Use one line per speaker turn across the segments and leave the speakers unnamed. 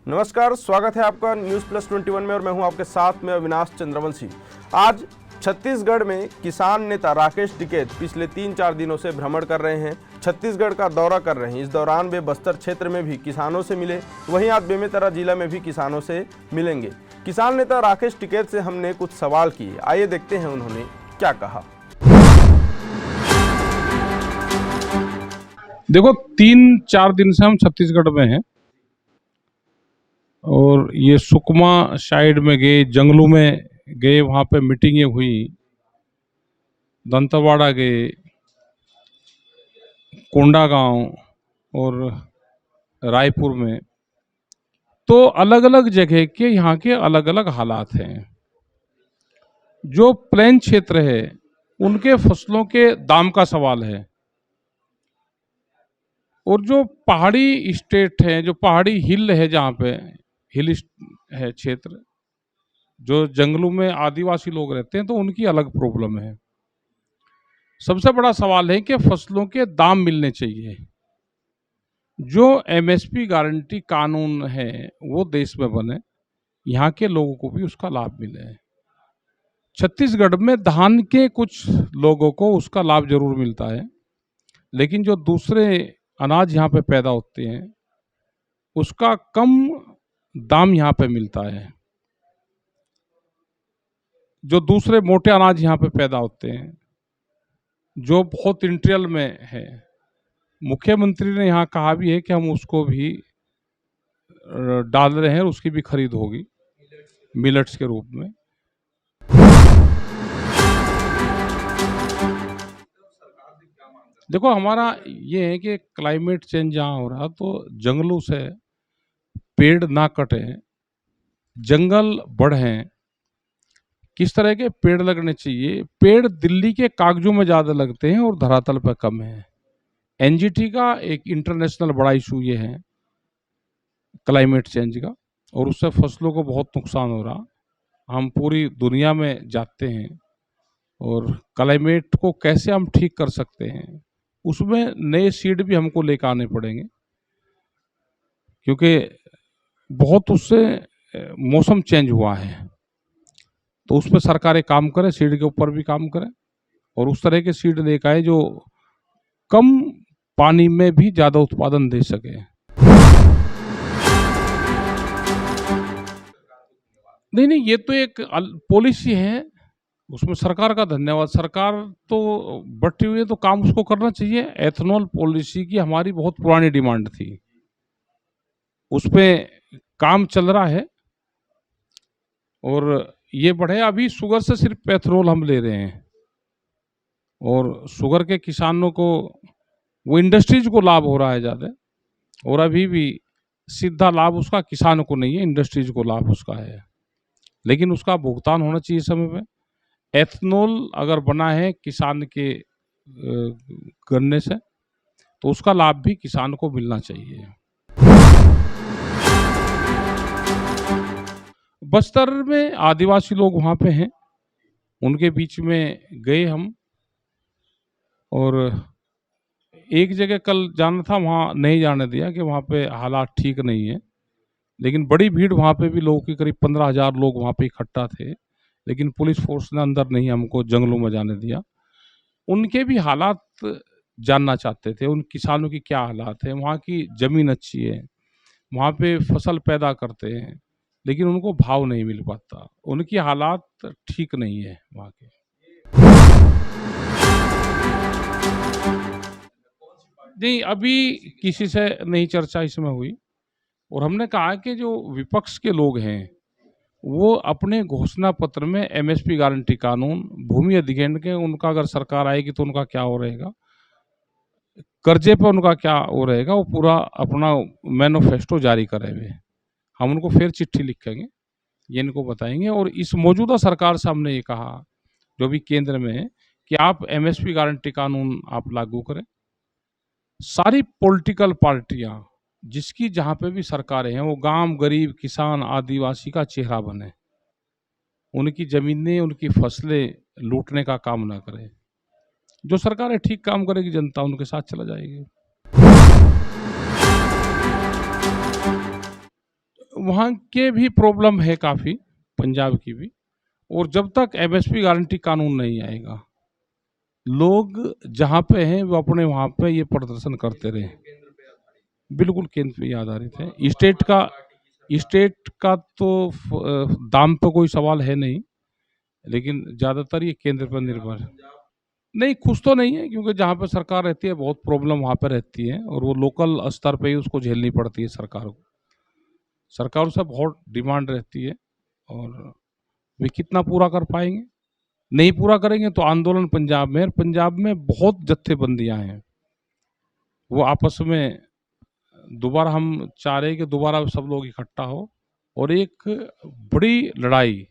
नमस्कार, स्वागत है आपका न्यूज़ प्लस 21 में और मैं हूं आपके साथ में अविनाश चंद्रवंशी। आज छत्तीसगढ़ में किसान नेता राकेश टिकैत पिछले 3-4 दिनों से भ्रमण कर रहे हैं, छत्तीसगढ़ का दौरा कर रहे हैं। इस दौरान वे बस्तर क्षेत्र में भी किसानों से मिले, वहीं आज बेमेतरा जिला में भी किसानों से मिलेंगे। किसान नेता राकेश टिकैत से हमने कुछ सवाल किए, आइए देखते हैं उन्होंने क्या कहा।
देखो, 3-4 दिन से हम छत्तीसगढ़ में हैं और ये सुकमा साइड में गए, जंगलों में गए, वहाँ पे मीटिंगें हुई, दंतेवाड़ा गए, कोंडागांव और रायपुर में। तो अलग अलग जगह के यहाँ के अलग अलग हालात हैं। जो प्लेन क्षेत्र है उनके फसलों के दाम का सवाल है, और जो पहाड़ी स्टेट है, जो पहाड़ी हिल है, जहाँ पे हिल है क्षेत्र, जो जंगलों में आदिवासी लोग रहते हैं, तो उनकी अलग प्रॉब्लम है। सबसे बड़ा सवाल है कि फसलों के दाम मिलने चाहिए। जो एमएसपी गारंटी कानून है वो देश में बने, यहाँ के लोगों को भी उसका लाभ मिले। छत्तीसगढ़ में धान के कुछ लोगों को उसका लाभ जरूर मिलता है, लेकिन जो दूसरे अनाज यहाँ पे पैदा होते हैं उसका कम दाम यहाँ पे मिलता है। जो दूसरे मोटे अनाज यहाँ पे पैदा होते हैं, जो बहुत इंटीरियर में है, मुख्यमंत्री ने यहाँ कहा भी है कि हम उसको भी डाल रहे हैं, उसकी भी खरीद होगी मिलेट्स के रूप में। देखो, हमारा ये है कि क्लाइमेट चेंज जहाँ हो रहा, तो जंगलों से पेड़ ना कटे, जंगल बढ़ें। किस तरह के पेड़ लगने चाहिए? पेड़ दिल्ली के कागजों में ज़्यादा लगते हैं और धरातल पर कम है। एनजीटी का एक इंटरनेशनल बड़ा इशू ये है क्लाइमेट चेंज का, और उससे फसलों को बहुत नुकसान हो रहा। हम पूरी दुनिया में जाते हैं और क्लाइमेट को कैसे हम ठीक कर सकते हैं, उसमें नए सीड भी हमको लेकर आने पड़ेंगे, क्योंकि बहुत उससे मौसम चेंज हुआ है। तो उस पर सरकारें काम करें, सीड के ऊपर भी काम करें, और उस तरह के सीड लेकर आए जो कम पानी में भी ज़्यादा उत्पादन दे सके। नहीं, ये तो एक पॉलिसी है, उसमें सरकार का धन्यवाद। सरकार तो बटी हुई है, तो काम उसको करना चाहिए। एथनॉल पॉलिसी की हमारी बहुत पुरानी डिमांड थी, उस पर काम चल रहा है और ये बढ़े। अभी शुगर से सिर्फ एथनॉल हम ले रहे हैं, और शुगर के किसानों को, वो इंडस्ट्रीज को लाभ हो रहा है ज़्यादा, और अभी भी सीधा लाभ उसका किसान को नहीं है, इंडस्ट्रीज को लाभ उसका है। लेकिन उसका भुगतान होना चाहिए समय पे। एथनॉल अगर बना है किसान के गन्ने से, तो उसका लाभ भी किसान को मिलना चाहिए। बस्तर में आदिवासी लोग वहाँ पे हैं, उनके बीच में गए हम, और एक जगह कल जाना था, वहाँ नहीं जाने दिया कि वहाँ पे हालात ठीक नहीं है। लेकिन बड़ी भीड़ वहाँ पे भी, लोगों की करीब 15,000 लोग वहाँ पे इकट्ठा थे, लेकिन पुलिस फोर्स ने अंदर नहीं हमको जंगलों में जाने दिया। उनके भी हालात जानना चाहते थे, उन किसानों की क्या हालात है। वहाँ की ज़मीन अच्छी है, वहाँ पे फसल पैदा करते हैं, लेकिन उनको भाव नहीं मिल पाता। उनकी हालात ठीक नहीं है वहाँ के। नहीं, अभी किसी से नहीं चर्चा इसमें हुई, और हमने कहा कि जो विपक्ष के लोग हैं वो अपने घोषणा पत्र में एमएसपी गारंटी कानून, भूमि अधिग्रहण के, उनका अगर सरकार आएगी तो उनका क्या हो रहेगा, कर्जे पर उनका क्या हो रहेगा, वो पूरा अपना मैनिफेस्टो जारी करे हुए। हम उनको फिर चिट्ठी लिखेंगे, ये इनको बताएंगे। और इस मौजूदा सरकार से हमने ये कहा, जो भी केंद्र में है, कि आप एमएसपी गारंटी कानून आप लागू करें। सारी पॉलिटिकल पार्टियां, जिसकी जहाँ पे भी सरकारें हैं, वो गांव, गरीब, किसान, आदिवासी का चेहरा बने, उनकी जमीनें, उनकी फसलें लूटने का काम ना करें। जो सरकारें ठीक काम करेगी, जनता उनके साथ चला जाएगी। वहाँ के भी प्रॉब्लम है काफ़ी, पंजाब की भी। और जब तक एमएसपी गारंटी कानून नहीं आएगा, लोग जहाँ पे हैं वो अपने वहाँ पे ये प्रदर्शन करते रहे। बिल्कुल केंद्र पे आधारित है। स्टेट का तो दाम पे कोई सवाल है नहीं, लेकिन ज़्यादातर ये केंद्र पर निर्भर है। नहीं, खुश तो नहीं है, क्योंकि जहाँ पे सरकार रहती है बहुत प्रॉब्लम वहाँ पे रहती है, और वो लोकल स्तर पे ही उसको झेलनी पड़ती है सरकार को। सरकारों से बहुत डिमांड रहती है, और वे कितना पूरा कर पाएंगे? नहीं पूरा करेंगे तो आंदोलन पंजाब में, और पंजाब में बहुत जत्थेबंदियां हैं। वो आपस में दोबारा, हम चाह रहे हैं कि दोबारा सब लोग इकट्ठा हो और एक बड़ी लड़ाई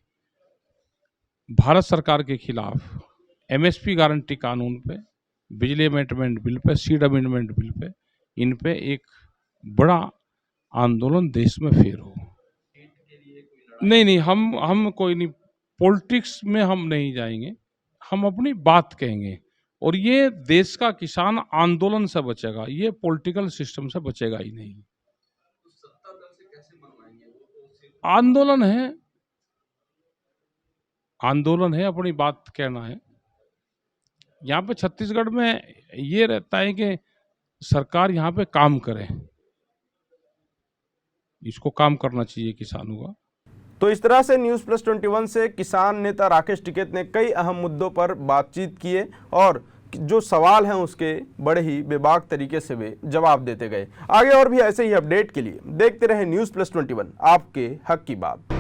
भारत सरकार के खिलाफ एमएसपी गारंटी कानून पे, बिजली अमेंडमेंट बिल पे, सीड अमेंडमेंट बिल पे, इन पे एक बड़ा आंदोलन देश में फिर हो। नहीं नहीं, हम कोई नहीं, पॉलिटिक्स में हम नहीं जाएंगे, हम अपनी बात कहेंगे, और ये देश का किसान आंदोलन से बचेगा, ये पॉलिटिकल सिस्टम से बचेगा ही नहीं। आंदोलन है, आंदोलन है, अपनी बात कहना है। यहाँ पे छत्तीसगढ़ में ये रहता है कि सरकार यहाँ पे काम करे, इसको काम करना चाहिए किसानों का।
तो इस तरह से न्यूज़ प्लस 21 से किसान नेता राकेश टिकैत ने कई अहम मुद्दों पर बातचीत किए, और जो सवाल हैं उसके बड़े ही बेबाक तरीके से वे जवाब देते गए। आगे और भी ऐसे ही अपडेट के लिए देखते रहे न्यूज़ प्लस 21, आपके हक की बात।